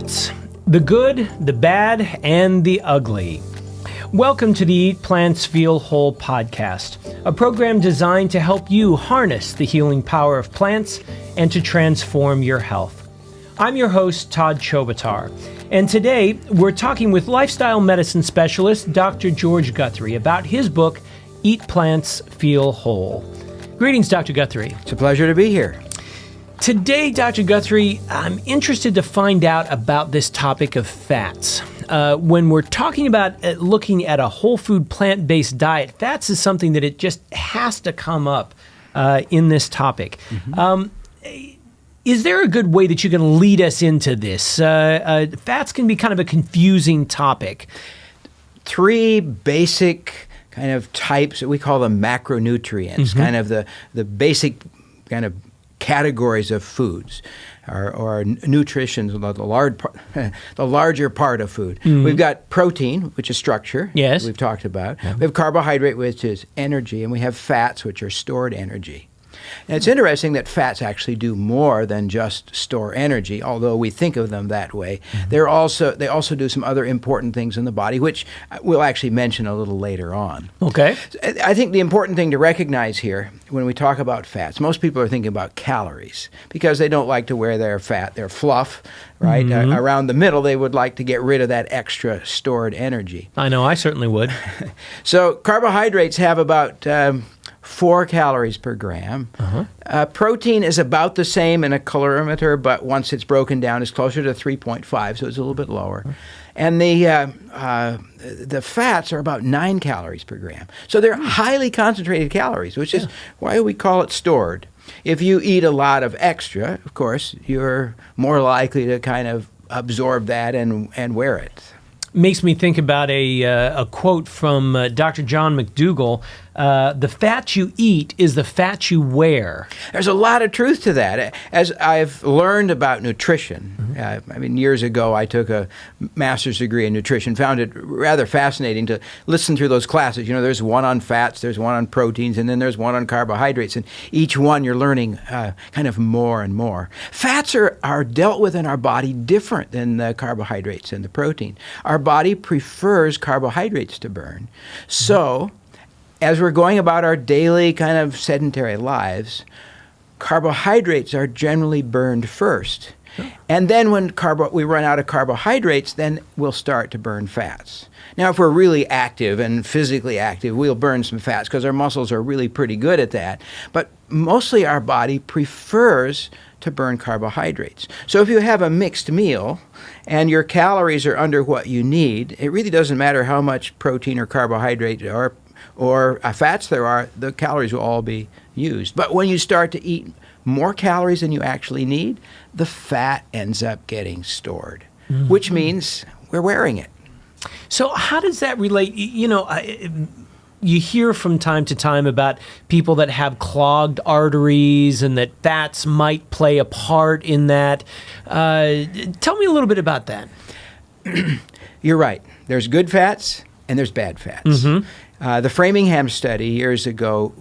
Plants. The good, the bad, and the ugly. Welcome to the Eat Plants, Feel Whole podcast, a program designed to help you harness the healing power of plants and to transform your health. I'm your host, Todd Chobatar, and today we're talking with lifestyle medicine specialist Dr. George Guthrie about his book, Eat Plants, Feel Whole. Greetings, Dr. Guthrie. It's a pleasure to be here. Today, Dr. Guthrie, I'm interested to find out about this topic of fats. When we're talking about looking at a whole food plant-based diet, fats is something that it just has to come up in this topic. Is there a good way that you can lead us into this? Fats can be kind of a confusing topic. Three basic kind of types, we call them macronutrients, kind of the basic kind of categories of foods or nutrition, the larger part of food. We've got protein, which is structure, yes, we've talked about. We have carbohydrate, which is energy, and we have fats, which are stored energy. And it's interesting that fats actually do more than just store energy, although we think of them that way. They also do some other important things in the body, which we'll actually mention a little later on. Okay. I think the important thing to recognize here when we talk about fats, most people are thinking about calories because they don't like to wear their fat, their fluff, right? Around the middle, they would like to get rid of that extra stored energy. I know, I certainly would. So carbohydrates have about 4 calories per gram. Protein is about the same in a calorimeter, but once it's broken down, it's closer to 3.5, so it's a little bit lower. And the fats are about 9 calories per gram. So they're highly concentrated calories, which is why we call it stored. If you eat a lot of extra, of course, you're more likely to kind of absorb that and wear it. Makes me think about a quote from Dr. John McDougall. The fat you eat is the fat you wear. There's a lot of truth to that. As I've learned about nutrition, years ago I took a master's degree in nutrition, found it rather fascinating to listen through those classes. You know, there's one on fats, there's one on proteins, and then there's one on carbohydrates, and each one you're learning kind of more and more. Fats are dealt with in our body different than the carbohydrates and the protein. Our body prefers carbohydrates to burn. So, as we're going about our daily kind of sedentary lives, carbohydrates are generally burned first. And then when we run out of carbohydrates, then we'll start to burn fats. Now, if we're really active and physically active, we'll burn some fats because our muscles are really pretty good at that. But mostly our body prefers to burn carbohydrates. So if you have a mixed meal and your calories are under what you need, it really doesn't matter how much protein or carbohydrate or fats there are, the calories will all be used. But when you start to eat more calories than you actually need, the fat ends up getting stored, which means we're wearing it. So how does that relate? You know, you hear from time to time about people that have clogged arteries and that fats might play a part in that. Tell me a little bit about that. You're right. There's good fats and there's bad fats. The Framingham study years ago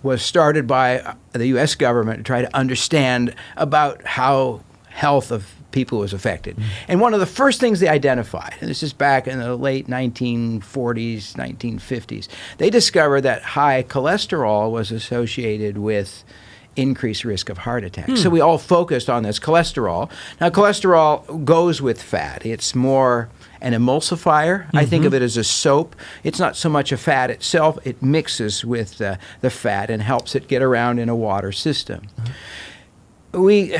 was started by the U.S. government to try to understand about how health of people was affected. And one of the first things they identified, and this is back in the late 1940s, 1950s, they discovered that high cholesterol was associated with increased risk of heart attack. So we all focused on this cholesterol. Now, cholesterol goes with fat. It's more an emulsifier. I think of it as a soap. It's not so much a fat itself. It mixes with the fat and helps it get around in a water system. We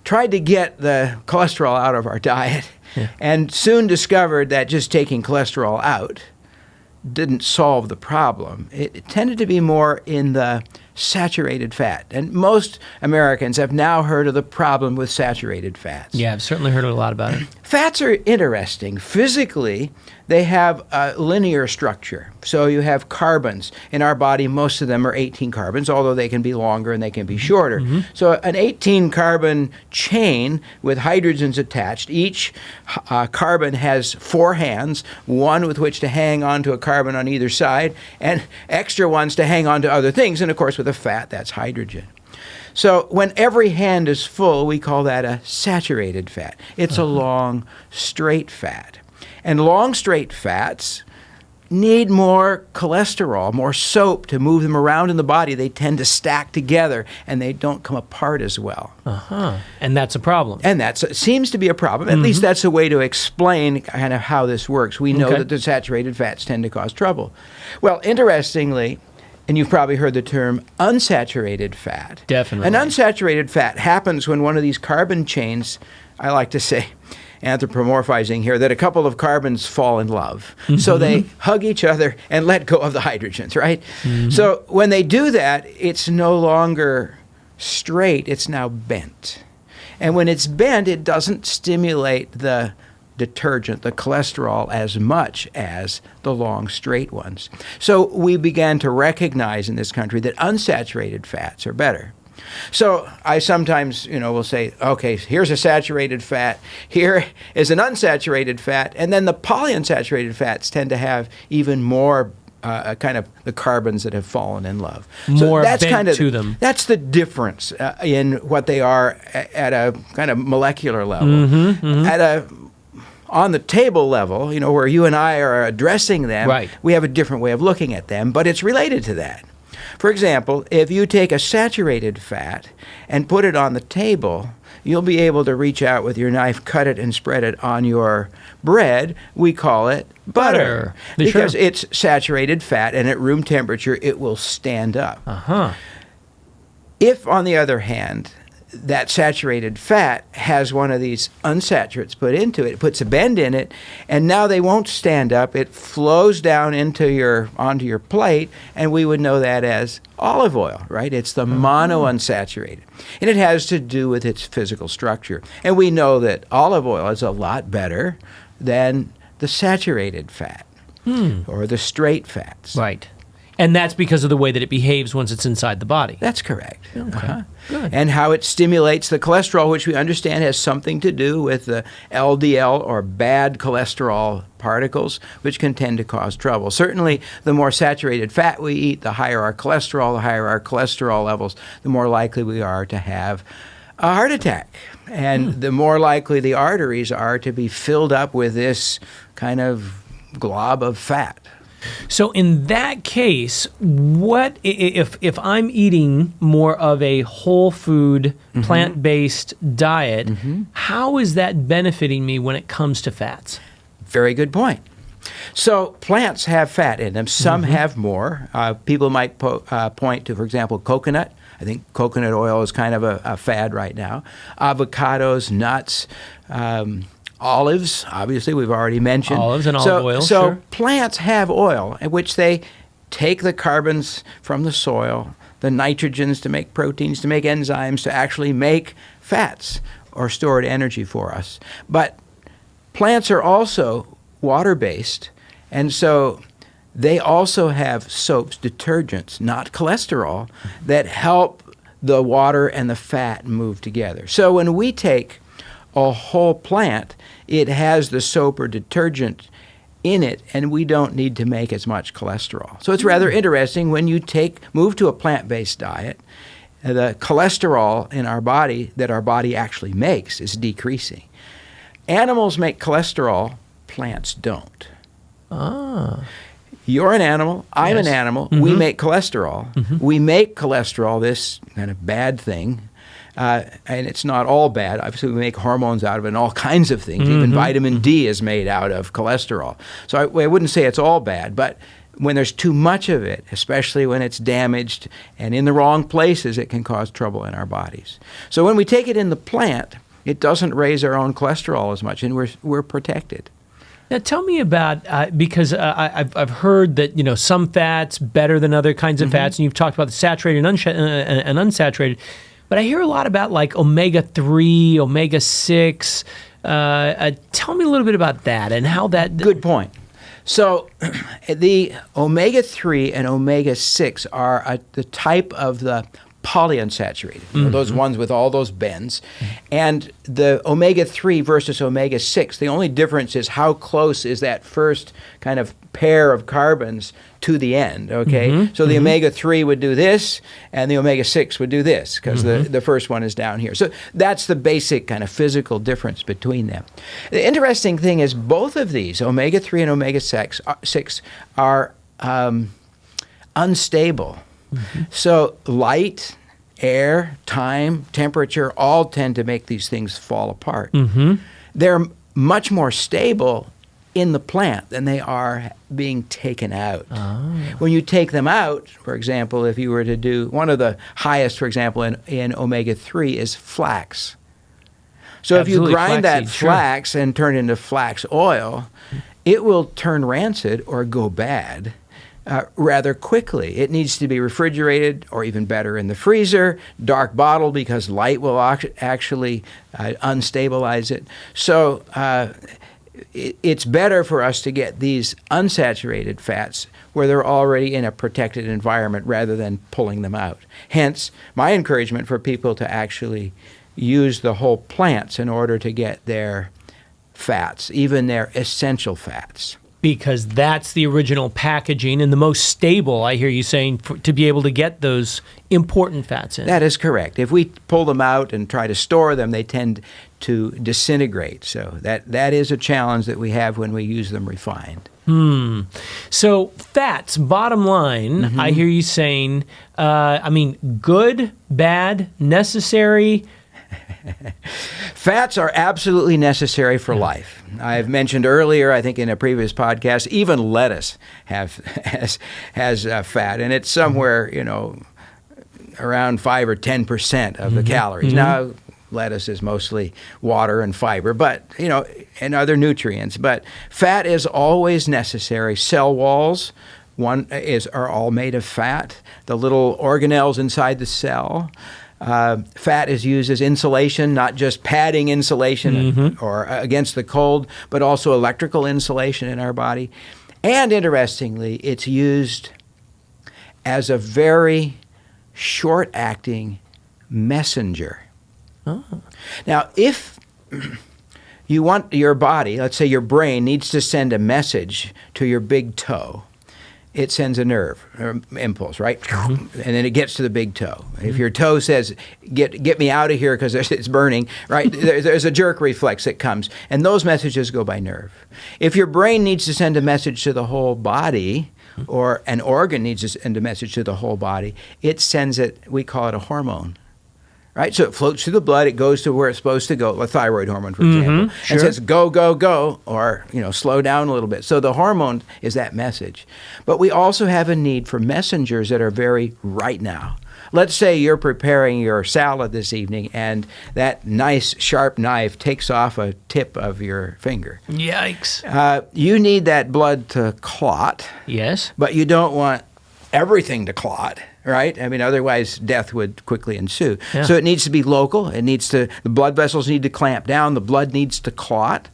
tried to get the cholesterol out of our diet and soon discovered that just taking cholesterol out didn't solve the problem. It tended to be more in the saturated fat. And most Americans have now heard of the problem with saturated fats. Yeah, I've certainly heard a lot about it. Fats are interesting. Physically, they have a linear structure. So you have carbons. In our body, most of them are 18 carbons, although they can be longer and they can be shorter. So an 18-carbon chain with hydrogens attached. Each carbon has 4 hands, one with which to hang onto a carbon on either side, and extra ones to hang on to other things. And of course, with a fat, that's hydrogen. So when every hand is full, we call that a saturated fat. It's a long, straight fat. And long, straight fats need more cholesterol, more soap to move them around in the body. They tend to stack together, and they don't come apart as well. And that's a problem. And that seems to be a problem. At least that's a way to explain kind of how this works. We know that the saturated fats tend to cause trouble. Well, interestingly, and you've probably heard the term unsaturated fat. Definitely. An unsaturated fat happens when one of these carbon chains, I like to say, anthropomorphizing here, that a couple of carbons fall in love. So they hug each other and let go of the hydrogens, right? So when they do that, it's no longer straight, it's now bent. And when it's bent, it doesn't stimulate the detergent, the cholesterol, as much as the long, straight ones. So we began to recognize in this country that unsaturated fats are better. So I sometimes, will say, okay, here's a saturated fat, here is an unsaturated fat, and then the polyunsaturated fats tend to have even more kind of the carbons that have fallen in love. More so that's bent kind of, to them. That's the difference in what they are at a kind of molecular level. At on the table level, where you and I are addressing them, we have a different way of looking at them, but it's related to that. For example, if you take a saturated fat and put it on the table, you'll be able to reach out with your knife, cut it, and spread it on your bread. We call it butter. Because it's saturated fat, and at room temperature, it will stand up. If, on the other hand, that saturated fat has one of these unsaturates put into it, it puts a bend in it, and now they won't stand up. It flows down onto your plate, and we would know that as olive oil, right? It's the monounsaturated. And it has to do with its physical structure. And we know that olive oil is a lot better than the saturated fat or the straight fats. Right. And that's because of the way that it behaves once it's inside the body. That's correct. Okay. Good. And how it stimulates the cholesterol, which we understand has something to do with the LDL or bad cholesterol particles, which can tend to cause trouble. Certainly, the more saturated fat we eat, the higher our cholesterol levels, the more likely we are to have a heart attack. And the more likely the arteries are to be filled up with this kind of glob of fat. So in that case, what if I'm eating more of a whole food, plant-based diet, how is that benefiting me when it comes to fats? Very good point. So plants have fat in them. Some have more. People might point to, for example, coconut. I think coconut oil is kind of a fad right now. Avocados, nuts, olives, obviously, we've already mentioned. Olives and olive oil, So sure. plants have oil in which they take the carbons from the soil, the nitrogens to make proteins, to make enzymes, to actually make fats or stored energy for us. But plants are also water-based, and so they also have soaps, detergents, not cholesterol, that help the water and the fat move together. So when we take a whole plant, it has the soap or detergent in it, and we don't need to make as much cholesterol. So it's rather interesting when you move to a plant-based diet, the cholesterol in our body that our body actually makes is decreasing. Animals make cholesterol, plants don't. You're an animal, I'm an animal, we make cholesterol. We make cholesterol, this kind of bad thing, and it's not all bad. Obviously, we make hormones out of it and all kinds of things. Even vitamin D is made out of cholesterol. So I wouldn't say it's all bad, but when there's too much of it, especially when it's damaged and in the wrong places, it can cause trouble in our bodies. So when we take it in the plant, it doesn't raise our own cholesterol as much, and we're protected. Now, tell me about, because I've heard that, some fats better than other kinds of fats, and you've talked about the saturated and unsaturated, but I hear a lot about like omega-3, omega-6. Tell me a little bit about that and how that... Good point. So the omega-3 and omega-6 are the type of the polyunsaturated, those ones with all those bends. And the omega-3 versus omega-6, the only difference is how close is that first kind of pair of carbons to the end, okay? So the omega-3 would do this, and the omega-6 would do this, because the first one is down here. So that's the basic kind of physical difference between them. The interesting thing is both of these, omega-3 and omega-6, are unstable. So light, air, time, temperature all tend to make these things fall apart. They're much more stable in the plant than they are being taken out. When you take them out, for example, if you were to do one of the highest, for example, in omega-3 is flax. So Absolutely, if you grind that flaxseed, flax and turn it into flax oil, it will turn rancid or go bad rather quickly. It needs to be refrigerated, or even better, in the freezer, dark bottle, because light will actually unstabilize it. So it's better for us to get these unsaturated fats where they're already in a protected environment rather than pulling them out. Hence, my encouragement for people to actually use the whole plants in order to get their fats, even their essential fats. Because that's the original packaging and the most stable, I hear you saying, to be able to get those important fats in. That is correct. If we pull them out and try to store them, they tend to disintegrate. So that is a challenge that we have when we use them refined. So fats, bottom line, I hear you saying, good, bad, necessary. Fats are absolutely necessary for life. I've mentioned earlier, I think in a previous podcast, even lettuce has fat, and it's somewhere, around 5 or 10% of the calories. Now, lettuce is mostly water and fiber, but, and other nutrients. But fat is always necessary. Cell walls are all made of fat. The little organelles inside the cell. Fat is used as insulation, not just padding insulation or against the cold, but also electrical insulation in our body. And interestingly, it's used as a very short-acting messenger. Now, if you want your body, let's say your brain, needs to send a message to your big toe, it sends a nerve or impulse, right? And then it gets to the big toe. If your toe says, get me out of here because it's burning, right? There's a jerk reflex that comes. And those messages go by nerve. If your brain needs to send a message to the whole body, or an organ needs to send a message to the whole body, it sends it, we call it a hormone. Right? So it floats through the blood, it goes to where it's supposed to go, a thyroid hormone, for example, and says, go, go, go, or, slow down a little bit. So the hormone is that message. But we also have a need for messengers that are very right now. Let's say you're preparing your salad this evening, and that nice, sharp knife takes off a tip of your finger. Yikes. You need that blood to clot. Yes. But you don't want everything to clot. Right? Otherwise death would quickly ensue. Yeah. So it needs to be local. The blood vessels need to clamp down. The blood needs to clot.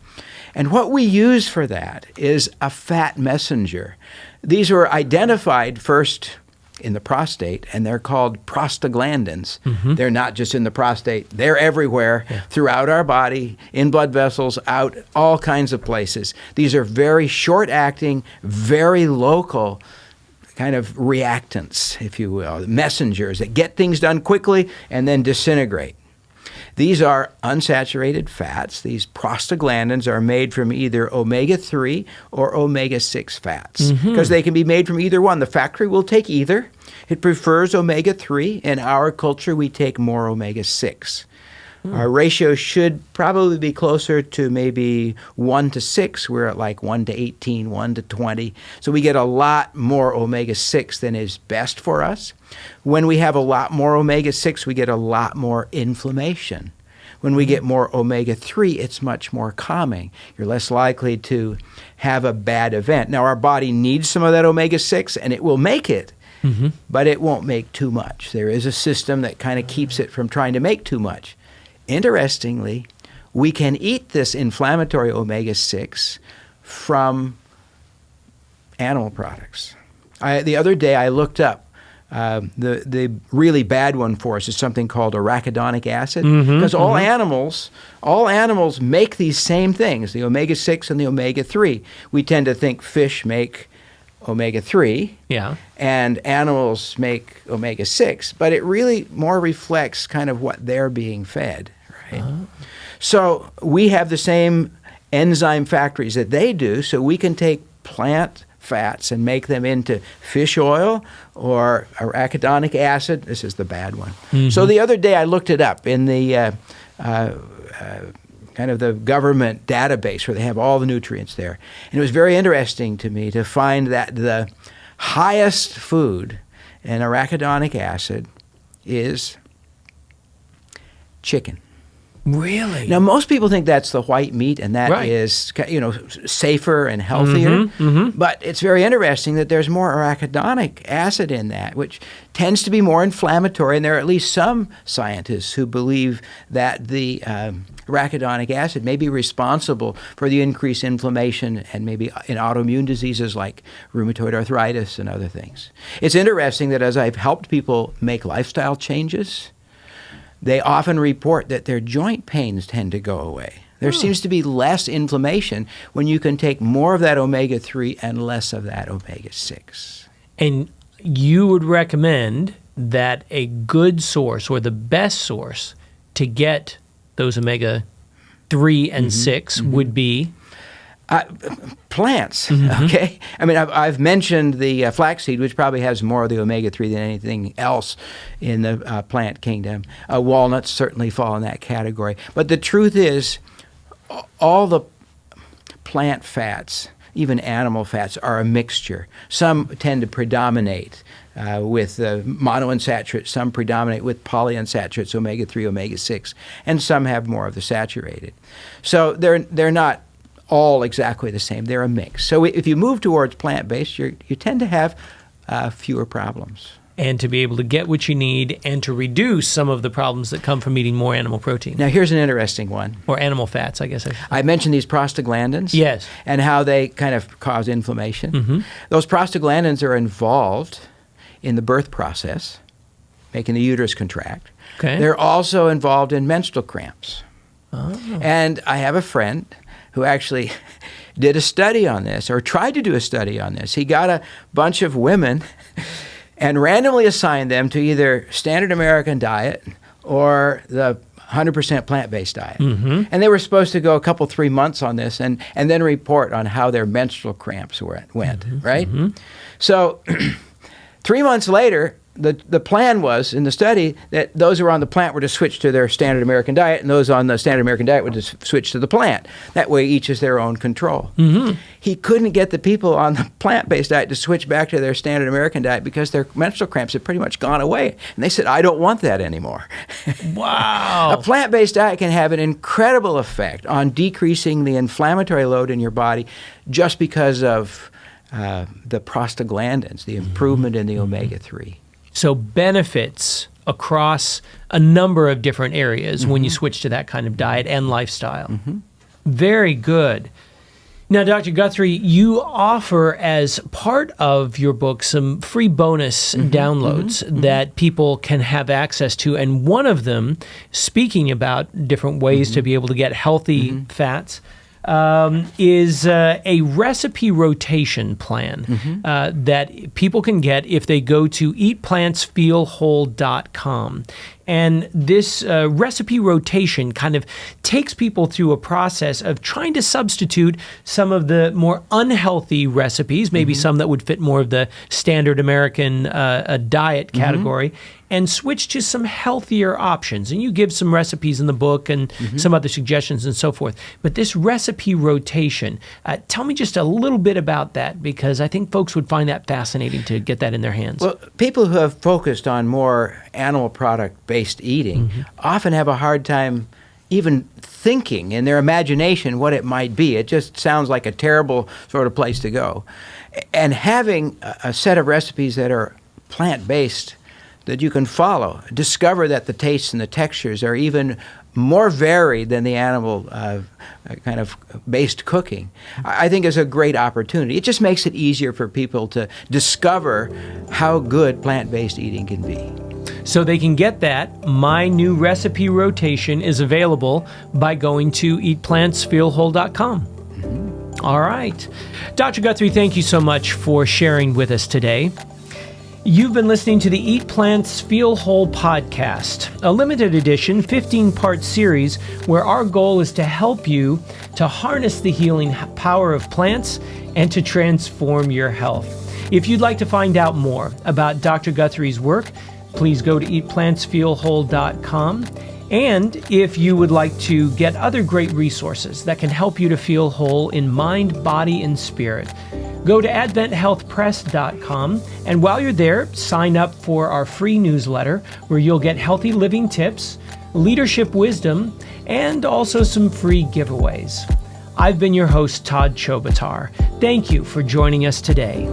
And what we use for that is a fat messenger. These were identified first in the prostate, and they're called prostaglandins. They're not just in the prostate. They're everywhere throughout our body, in blood vessels, out all kinds of places. These are very short-acting, very local kind of reactants, if you will, messengers that get things done quickly and then disintegrate. These are unsaturated fats. These prostaglandins are made from either omega-3 or omega-6 fats, because they can be made from either one. The factory will take either. It prefers omega-3. In our culture, we take more omega-6. Our ratio should probably be closer to maybe 1 to 6. We're at like 1 to 18, 1 to 20. So we get a lot more omega-6 than is best for us. When we have a lot more omega-6, we get a lot more inflammation. When we get more omega-3, it's much more calming. You're less likely to have a bad event. Now, our body needs some of that omega-6, and it will make it, but it won't make too much. There is a system that kind of keeps it from trying to make too much. Interestingly, we can eat this inflammatory omega-6 from animal products. The other day I looked up The really bad one for us is something called arachidonic acid, because all animals make these same things, the omega-6 and the omega-3. We tend to think fish make omega-3, and animals make omega-6, but it really more reflects kind of what they're being fed, right? So we have the same enzyme factories that they do, so we can take plant fats and make them into fish oil or arachidonic acid. This is the bad one. So the other day I looked it up in the kind of the government database where they have all the nutrients there. And it was very interesting to me to find that the highest food in arachidonic acid is chicken. Really? Now, most people think that's the white meat, and that is, safer and healthier. But it's very interesting that there's more arachidonic acid in that, which tends to be more inflammatory. And there are at least some scientists who believe that the arachidonic acid may be responsible for the increased inflammation and maybe in autoimmune diseases like rheumatoid arthritis and other things. It's interesting that as I've helped people make lifestyle changes, they often report that their joint pains tend to go away. There seems to be less inflammation when you can take more of that omega-3 and less of that omega-6. And you would recommend that a good source or the best source to get those omega-3 and 6 would be? Plants, okay? I mean, I've mentioned the flaxseed, which probably has more of the omega-3 than anything else in the plant kingdom. Walnuts certainly fall in that category. But the truth is, all the plant fats, even animal fats, are a mixture. Some tend to predominate with monounsaturated, some predominate with polyunsaturated, so omega-3, omega-6, and some have more of the saturated. So they're not all exactly the same. They're a mix. So if you move towards plant-based, you tend to have fewer problems. And to be able to get what you need and to reduce some of the problems that come from eating more animal protein. Now, here's an interesting one. Or animal fats, I guess. I mentioned these prostaglandins. Yes. And how they kind of cause inflammation. Those prostaglandins are involved in the birth process, making the uterus contract. Okay. They're also involved in menstrual cramps. And I have a friend who actually did a study on this, or tried to do a study on this. He got a bunch of women and randomly assigned them to either standard American diet or the 100% plant-based diet. And they were supposed to go 3 months on this and then report on how their menstrual cramps went, right? So 3 months later, the plan was in the study that those who were on the plant were to switch to their standard American diet, and those on the standard American diet would just switch to the plant. That way, each is their own control. He couldn't get the people on the plant-based diet to switch back to their standard American diet because their menstrual cramps had pretty much gone away. And they said, I don't want that anymore. Wow. A plant-based diet can have an incredible effect on decreasing the inflammatory load in your body just because of the prostaglandins, the improvement in the omega-3. So benefits across a number of different areas when you switch to that kind of diet and lifestyle. Very good. Now, Dr. Guthrie, you offer as part of your book some free bonus downloads that people can have access to. And one of them, speaking about different ways to be able to get healthy fats, is a recipe rotation plan that people can get if they go to eatplantsfeelwhole.com. And this recipe rotation kind of takes people through a process of trying to substitute some of the more unhealthy recipes, maybe some that would fit more of the standard American diet category, and switch to some healthier options. And you give some recipes in the book and some other suggestions and so forth. But this recipe rotation, tell me just a little bit about that, because I think folks would find that fascinating to get that in their hands. Well, people who have focused on more animal product-based eating often have a hard time even thinking in their imagination what it might be. It just sounds like a terrible sort of place to go. And having a set of recipes that are plant-based that you can follow, discover that the tastes and the textures are even more varied than the animal kind of based cooking, I think is a great opportunity. It just makes it easier for people to discover how good plant-based eating can be. So they can get that. My new recipe rotation is available by going to eatplantsfeelwhole.com. All right. Dr. Guthrie, thank you so much for sharing with us today. You've been listening to the Eat Plants Feel Whole podcast, a limited edition 15-part series where our goal is to help you to harness the healing power of plants and to transform your health. If you'd like to find out more about Dr. Guthrie's work, please go to eatplantsfeelwhole.com. And if you would like to get other great resources that can help you to feel whole in mind, body, and spirit, go to adventhealthpress.com. And while you're there, sign up for our free newsletter where you'll get healthy living tips, leadership wisdom, and also some free giveaways. I've been your host, Todd Chobatar. Thank you for joining us today.